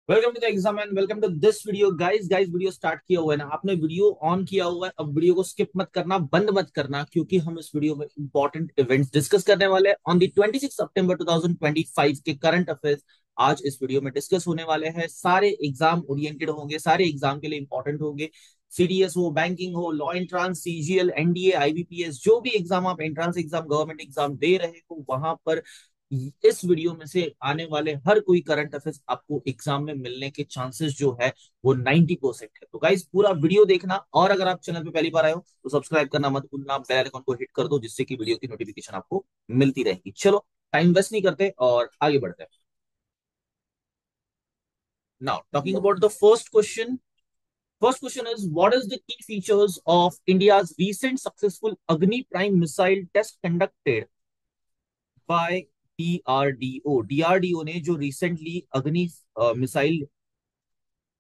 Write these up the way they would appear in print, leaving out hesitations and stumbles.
Welcome to the exam and welcome to this video guys video start किया हुआ है ना आपने वीडियो ऑन किया हुआ है। अब वीडियो को स्किप मत करना, बंद मत करना, क्योंकि हम इस वीडियो में इंपॉर्टेंट इवेंट्स डिस्कस करने वाले हैं ऑन दी 26 सितंबर 2025 के करंट अफेयर्स। आज इस वीडियो में डिस्कस होने वाले हैं। सारे एग्जाम ओरिएंटेड होंगे, सारे एग्जाम के लिए इंपॉर्टेंट होंगे। सीडीएस हो, बैंकिंग हो, law entrance, CGL, NDA, IBPS, जो भी एग्जाम आप एंट्रांस एग्जाम गवर्नमेंट एग्जाम दे रहे हो, वहां पर इस वीडियो में से आने वाले हर कोई करंट अफेयर्स आपको एग्जाम में मिलने के चांसेस जो है वो 90% है। तो गाइस पूरा वीडियो देखना, और अगर आप चैनल पे पहली बार आए हो तो सब्सक्राइब करना मत भूलना, बेल आइकन को हिट कर दो जिससे कि वीडियो की नोटिफिकेशन आपको मिलती रहेगी। चलो टाइम वेस्ट नहीं करते और आगे बढ़ते हैं। Now talking about the first question. First question is, what is the key features of India's recent successful Agni Prime missile test conducted by DRDO? DRDO ने जो रिसेंटली अग्नि मिसाइल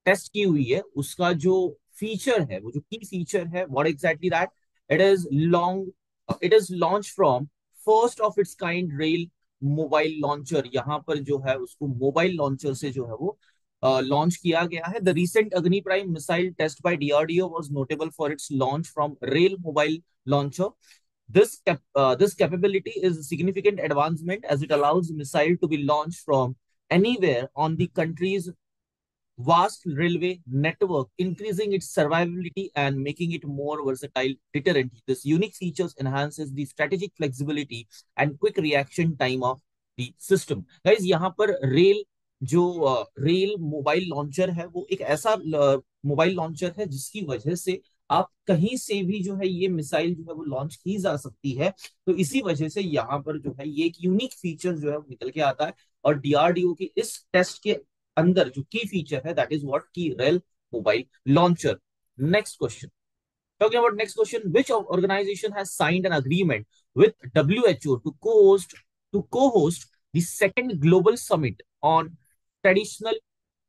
टेस्ट की हुई है उसका जो फीचर है, वो जो की फीचर है, what exactly that, it is long it is launch from first of its kind rail mobile launcher. यहाँ पर जो है उसको मोबाइल लॉन्चर से जो है वो लॉन्च किया गया है। The recent Agni prime missile test by DRDO was notable for its launch from rail mobile launcher. This capability is a significant advancement as it allows missile to be launched from anywhere on the country's vast railway network, increasing its survivability and making it more versatile deterrent. This unique features enhances the strategic flexibility and quick reaction time of the system. Guys, यहाँ पर rail mobile launcher है, वो एक ऐसा mobile launcher है जिसकी वजह से आप कहीं से भी जो है ये मिसाइल जो है वो लॉन्च की जा सकती है। तो इसी वजह से यहाँ पर जो है ये एक यूनिक फीचर जो है वो निकल के आता है। और डीआरडीओ की इस टेस्ट के अंदर जो की फीचर है दैट इज व्हाट की rail mobile launcher. Next question, talking about next question, which organization has signed an agreement with WHO to co-host the second global summit on traditional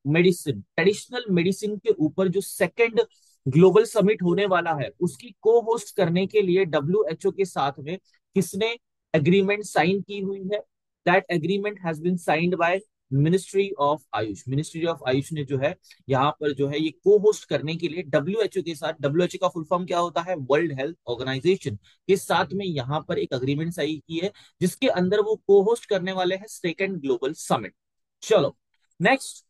traditional medicine के ऊपर जो second global summit होने वाला है उसकी को host करने के लिए डब्ल्यू के साथ में किसने एग्रीमेंट साइन की हुई है? That agreement has been signed by ministry of Ayush ने जो है यहाँ पर जो है ये को होस्ट करने के लिए डब्ल्यूएचओ के साथ, डब्ल्यूएचओ का फुल फॉर्म क्या होता है, वर्ल्ड हेल्थ ऑर्गेनाइजेशन के साथ में यहाँ पर एक अग्रीमेंट साइन की है जिसके अंदर वो को होस्ट करने वाले हैं सेकेंड ग्लोबल समिट। चलो next,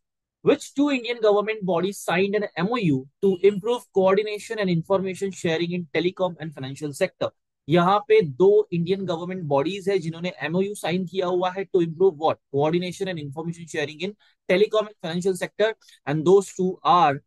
which two Indian government bodies signed an MOU to improve coordination and information sharing in telecom and financial sector? यहाँ पे दो इंडियन गवर्नमेंट बॉडीज है जिन्होंने एमओयू साइन किया हुआ है to improve what, coordination and information sharing in telecom and financial sector, and those two are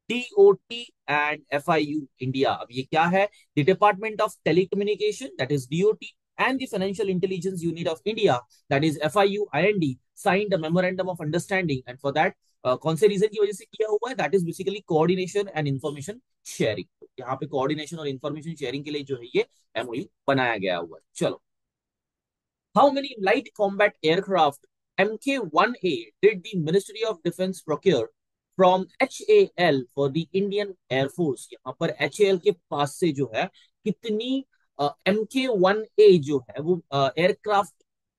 TOT and FIU India. अब ये क्या है? The Department of Telecommunication, that is DOT, and the Financial Intelligence Unit of India, that is FIU IND, signed a memorandum of understanding, and for that कौन से reason की वजह से किया हुआ है? That is basically coordination and information sharing. यहाँ पे कोऑर्डिनेशन और इंफॉर्मेशन शेयरिंग के लिए जो है ये एमओयू बनाया गया हुआ है। चलो, how many light combat aircraft Mk-1A did the Ministry of Defense procure from HAL for the Indian Air Force? यहाँ पर HAL के पास से जो है कितनी MK-1A जो है वो एयरक्राफ्ट,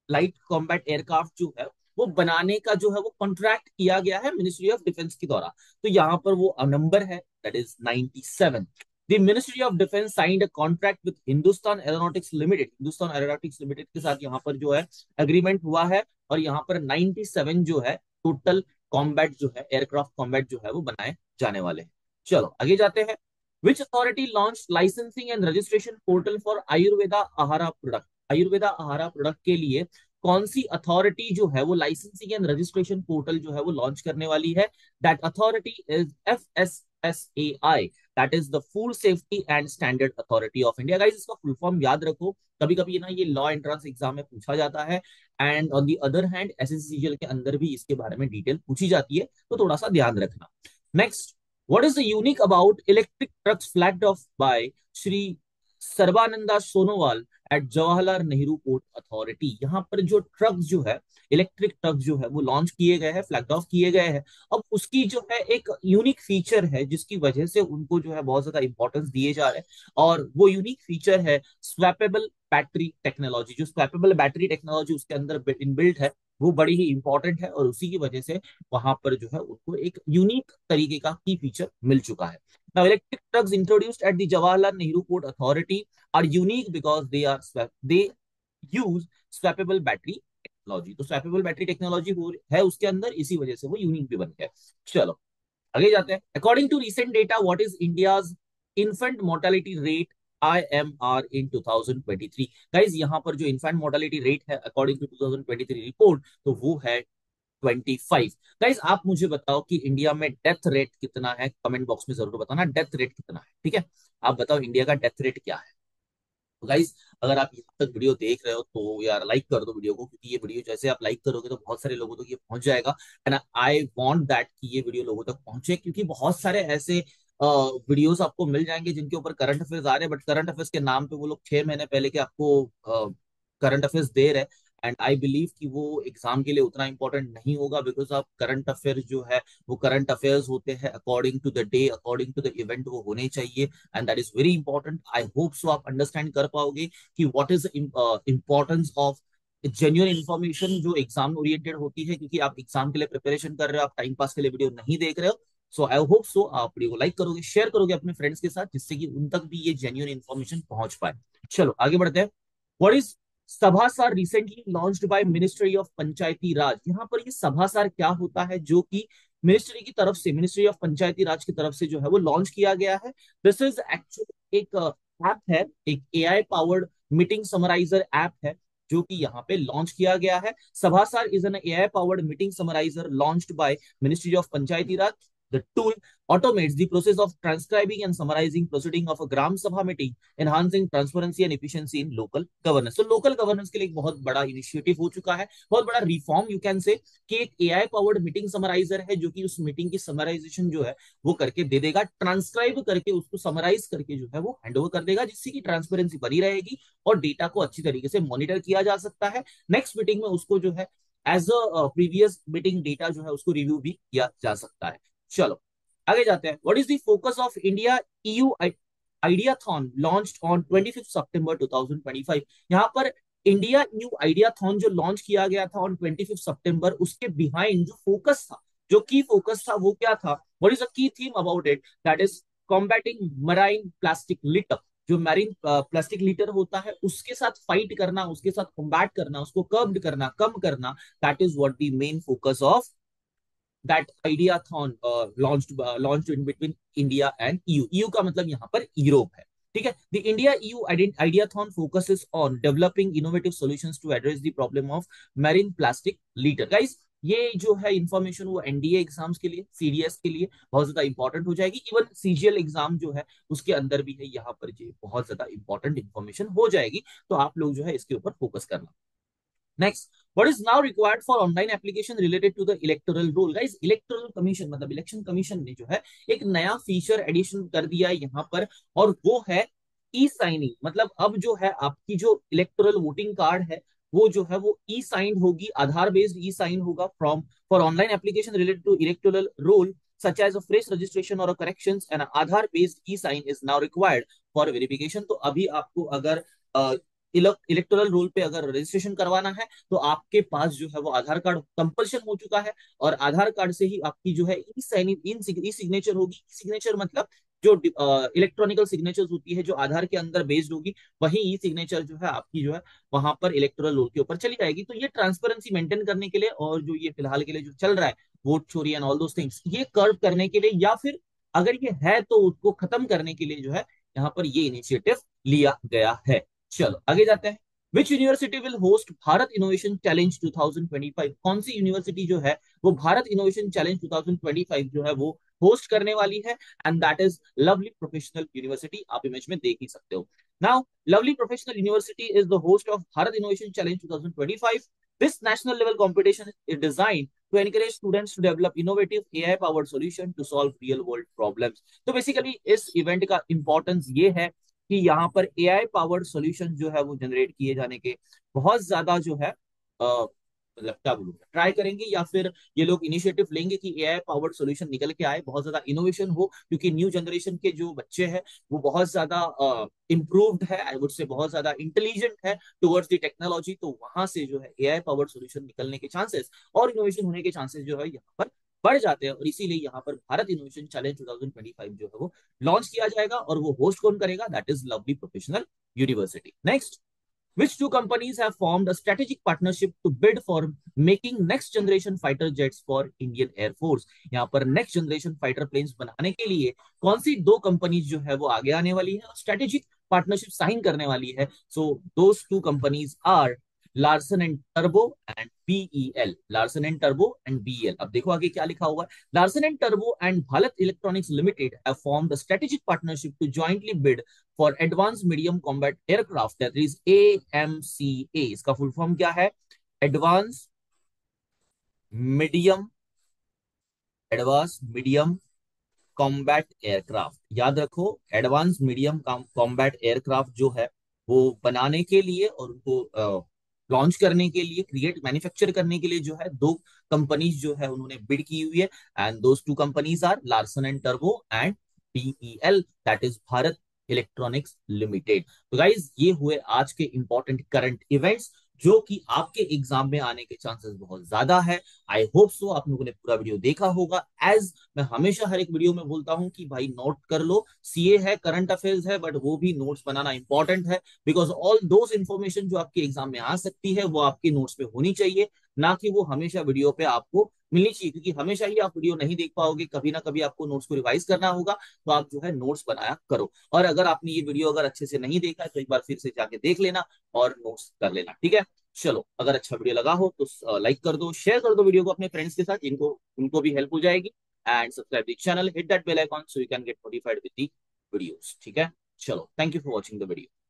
लाइट कॉम्बैट एयरक्राफ्ट जो है वो बनाने का जो है वो कॉन्ट्रैक्ट किया गया है मिनिस्ट्री ऑफ डिफेंस के द्वारा। तो यहाँ पर वो नंबर है that is 97। The Ministry of Defense signed a contract with Hindustan Aeronautics Limited, Hindustan aeronautics limited के साथ यहाँ पर जो है एग्रीमेंट हुआ है, और यहाँ पर 97 जो है टोटल कॉम्बैट जो है एयरक्राफ्ट कॉम्बैट जो है वो बनाए जाने वाले हैं। चलो आगे जाते हैं। Which authority launch licensing and registration portal for Ayurveda Aahara product? Ayurveda Aahara product के लिए कौन सी अथॉरिटी जो है वो लाइसेंसिंग एंड रजिस्ट्रेशन पोर्टल जो है वो लॉन्च करने वाली है? That authority is FSSAI, that is the food safety and standard authority of India. Guys इसका फुल फॉर्म याद रखो, कभी कभी ना ये लॉ एंट्रेंस एग्जाम में पूछा जाता है, and on the other hand SSC GL के अंदर भी इसके बारे में डिटेल पूछी जाती है, तो थोड़ा सा ध्यान रखना। Next, what is the unique about electric trucks flagged off by Shri Sarbananda Sonowal at Jawaharlal Nehru port authority? यहाँ पर जो ट्रक जो है, इलेक्ट्रिक ट्रक जो है वो लॉन्च किए गए हैं, फ्लैग ऑफ किए गए हैं। अब उसकी जो है एक यूनिक फीचर है जिसकी वजह से उनको जो है बहुत ज्यादा इंपॉर्टेंस दिए जा रहे हैं, और वो यूनिक फीचर है स्वैपेबल बैटरी टेक्नोलॉजी। जो स्वैपेबल बैटरी टेक्नोलॉजी उसके अंदर इनबिल्ट है वो बड़ी ही इंपॉर्टेंट है, और उसी की वजह से वहां पर जो है उनको एक यूनिक तरीके का की फीचर मिल चुका है। Now, electric trucks introduced at the Jawaharlal Nehru Port Authority are unique because they use swappable battery technology. तो स्वैपेबल बैटरी टेक्नोलॉजी है उसके अंदर, इसी वजह से वो यूनिक भी बन गया। चलो आगे जाते हैं। According to recent data, what is India's infant mortality rate IMR in 2023? Guys यहाँ पर जो इन्फेंट मोर्टेलिटी रेट है अकॉर्डिंग टू 2023 रिपोर्ट, तो वो है 25। गाइज आप मुझे बताओ कि इंडिया में डेथ रेट कितना है, कमेंट बॉक्स में जरूर बताना डेथ रेट कितना है, ठीक है। आप बताओ इंडिया का डेथ रेट क्या है। तो गाइज अगर आप यहाँ तक वीडियो देख रहे हो तो यार लाइक कर दो वीडियो को, क्योंकि ये वीडियो जैसे आप लाइक करोगे तो बहुत सारे लोगों तक ये पहुंच जाएगा। एंड आई वांट दैट कि ये वीडियो लोगों तक पहुंचे, क्योंकि बहुत सारे ऐसे वीडियोस आपको मिल जाएंगे जिनके ऊपर करंट अफेयर्स आ रहे हैं, बट करंट अफेयर्स के नाम पे वो लोग 6 महीने पहले के आपको करंट अफेयर्स दे रहे हैं। एंड आई बिलीव कि वो एग्जाम के लिए उतना इंपॉर्टेंट नहीं होगा, बिकॉज ऑफ करंट अफेयर्स जो है वो करंट अफेयर्स होते हैं according to the day, according to the event वो होने चाहिए। And that is very important. I hope so आप अंडरस्टैंड कर पाओगे कि what is importance of genuine information जो एग्जाम ओरिएंटेड होती है, क्योंकि आप एग्जाम के लिए प्रिपरेशन कर रहे हो, आप टाइम पास के लिए वीडियो नहीं देख रहे हो। सो आई होप सो आप वीडियो को लाइक करोगे, शेयर करोगे अपने फ्रेंड्स के साथ, जिससे कि उन तक भी ये जेन्युइन इन्फॉर्मेशन पहुंच पाए। चलो आगे बढ़ते हैं। What is Sabhasaar recently launched by ministry of Panchayati Raj? यहाँ पर ये सभासार क्या होता है जो कि मिनिस्ट्री की तरफ से, मिनिस्ट्री ऑफ पंचायती राज की तरफ से जो है वो लॉन्च किया गया है। दिस इज एक्चुअली एक ऐप है, एक AI powered meeting summariser app है जो कि यहाँ पे लॉन्च किया गया है। Sabhasaar is an AI powered meeting summariser launched by ministry of Panchayati Raj. The tool automates the process of transcribing and summarizing proceeding of a Gram Sabha meeting, enhancing transparency and efficiency in local governance। तो local governance के लिए एक बहुत बड़ा initiative हो चुका है, बहुत बड़ा रिफॉर्म यू कैन से, कि एक AI पावर्ड मीटिंग समराइजर है जो कि उस मीटिंग की समराइजेशन जो है वो करके दे देगा, ट्रांसक्राइब करके उसको समराइज करके जो है वो हैंड ओवर कर देगा, जिससे कि ट्रांसपेरेंसी बनी रहेगी और डेटा को अच्छी तरीके से मॉनिटर किया जा सकता है। नेक्स्ट मीटिंग में उसको जो है as a previous meeting data जो है उसको रिव्यू भी किया जा सकता है। चलो आगे जाते हैं। What is the focus of India EU ideathon launched on 25 सितंबर 2025? यहाँ पर इंडिया EU आइडियाथॉन जो लॉन्च किया गया था ऑन 25 सितंबर, उसके बिहाइंड जो फोकस था, जो की फोकस था वो क्या था? What is the key theme about it? That is combating marine plastic litre. जो मैरीन प्लास्टिक लीटर होता है उसके साथ फाइट करना, उसके साथ कॉम्बैट करना, उसको कर्ब्ड करना, कम करना, that is what the main focus of that ideathon launched in between India and EU। EU का मतलब यहाँ पर यूरोप है, ठीक है। The India EU ideathon focuses on developing innovative solutions to address the problem of marine plastic litter। Guys ये जो है इंफॉर्मेशन वो NDA एग्जाम्स के लिए, CDS के लिए बहुत ज्यादा इंपॉर्टेंट हो जाएगी। इवन CGL एग्जाम जो है उसके अंदर भी है, यहाँ पर ये बहुत ज्यादा इंपॉर्टेंट इंफॉर्मेशन हो जाएगी। तो आप लोग जो है इसके ऊपर फोकस करना। Next, what is now required for online application related to the electoral roll? Guys, electoral commission मतलब इलेक्शन कमीशन ने जो है एक नया फीचर एडिशन कर दिया है यहाँ पर, और वो है ई साइनिंग। मतलब अब जो है आपकी जो इलेक्टोरल वोटिंग कार्ड है वो जो है वो ई साइंड होगी, आधार बेस्ड ई साइन होगा from for online application related to electoral roll such as a fresh registration or a corrections, and Aadhaar based e-sign is now required for verification। तो अभी आपको अगर इलेक्टोरल रोल पे अगर registration करवाना है तो आपके पास जो है वो आधार कार्ड कंपल्शन हो चुका है, और आधार कार्ड से ही आपकी जो है ई साइन इन ई सिग्नेचर होगी। सिग्नेचर मतलब जो इलेक्ट्रॉनिकल सिग्नेचर होती है जो आधार के अंदर बेस्ड होगी, वही ई सिग्नेचर जो है आपकी जो है वहां पर इलेक्टोरल रोल के ऊपर चली जाएगी। तो ये ट्रांसपेरेंसी मेंटेन करने के लिए, और जो ये फिलहाल के लिए जो चल रहा है वोट चोरी एंड ऑल दोस थिंग्स, ये कर्व करने के लिए, या फिर अगर ये है तो उसको खत्म करने के लिए जो है यहाँ पर ये इनिशिएटिव लिया गया है। चलो आगे जाते हैं। Which university will host Bharat innovation challenge 2025? कौन सी यूनिवर्सिटी जो है वो भारत इनोवेशन चैलेंज 2025 जो है वो होस्ट करने वाली है? And that is lovely professional university. आप इमेज में देख ही सकते हो। Now lovely professional university is the host of Bharat innovation challenge 2025। This national level competition is designed to encourage students to develop innovative AI powered solution to solve real world problems। तो basically इस event का importance ये है कि यहाँ पर AI powered solution जो है वो जनरेट किए जाने के बहुत ज्यादा जो है मतलब क्या बोलूँ, ट्राई करेंगे या फिर ये लोग इनिशिएटिव लेंगे कि एआई पावर्ड सॉल्यूशन निकल के आए, बहुत ज्यादा इनोवेशन हो, क्योंकि न्यू जनरेशन के जो बच्चे हैं वो बहुत ज्यादा इम्प्रूव्ड है, आई वुड से बहुत ज्यादा इंटेलिजेंट है टुवर्ड्स द टेक्नोलॉजी। तो वहां से जो है एआई पावर्ड सॉल्यूशन निकलने के चांसेस और इनोवेशन होने के चांसेस जो है यहाँ पर बढ़ जाते हैं। और इसीलिए यहाँ पर भारत इनोवेशन चैलेंज 2025 जो है वो लॉन्च किया जाएगा, और वो होस्ट कौन करेगा, that is lovely professional university. Next, which two companies have formed a strategic partnership to bid for making next generation fighter jets for Indian Air Force? यहाँ पर नेक्स्ट जनरेशन फाइटर प्लेन्स बनाने के लिए कौन सी दो companies जो है वो आगे आने वाली है और स्ट्रेटेजिक पार्टनरशिप साइन करने वाली है? So those two companies are Larsen and टर्बो एंड बीईएल। लार्सन एंड टर्बो एंड बीईएल। अब देखो आगे क्या लिखा हुआ है, लार्सन एंड टर्बो and Bharat electronics limited have formed a strategic partnership to jointly bid for advance medium combat aircraft, that is AMCA. इसका फुल फॉर्म क्या है? Advance medium, advance medium combat aircraft. याद रखो, एडवांस मीडियम कॉम्बैट एयरक्राफ्ट जो है वो बनाने के लिए और उनको लॉन्च करने के लिए, क्रिएट मैन्युफैक्चर करने के लिए जो है दो कंपनीज जो है उन्होंने बिड की हुई है, and those two companies are Larsen and टर्बो and BEL, that is Bharat electronics limited. तो गाइज ये हुए आज के इंपॉर्टेंट करंट इवेंट्स जो कि आपके एग्जाम में आने के चांसेस बहुत ज्यादा है। आई होप सो आप लोगों ने पूरा वीडियो देखा होगा। एज मैं हमेशा हर एक वीडियो में बोलता हूं कि भाई नोट कर लो, सीए है, करंट अफेयर्स है, बट वो भी नोट्स बनाना इंपॉर्टेंट है, बिकॉज ऑल दोज इन्फॉर्मेशन जो आपके एग्जाम में आ सकती है वो आपके नोट्स पे होनी चाहिए, ना कि वो हमेशा वीडियो पे आपको मिलनी चाहिए। क्योंकि हमेशा ही आप वीडियो नहीं देख पाओगे, कभी ना कभी आपको नोट्स को रिवाइज करना होगा, तो आप जो है नोट्स बनाया करो। और अगर आपने ये वीडियो अगर अच्छे से नहीं देखा है तो एक बार फिर से जाके देख लेना और नोट्स कर लेना, ठीक है। चलो, अगर अच्छा वीडियो लगा हो तो लाइक कर दो, शेयर कर दो वीडियो को अपने फ्रेंड्स के साथ, जिनको उनको भी हेल्प हो जाएगी। And subscribe the channel, hit that bell icon so you can get notified with the videos, ठीक है। चलो, thank you for watching the video.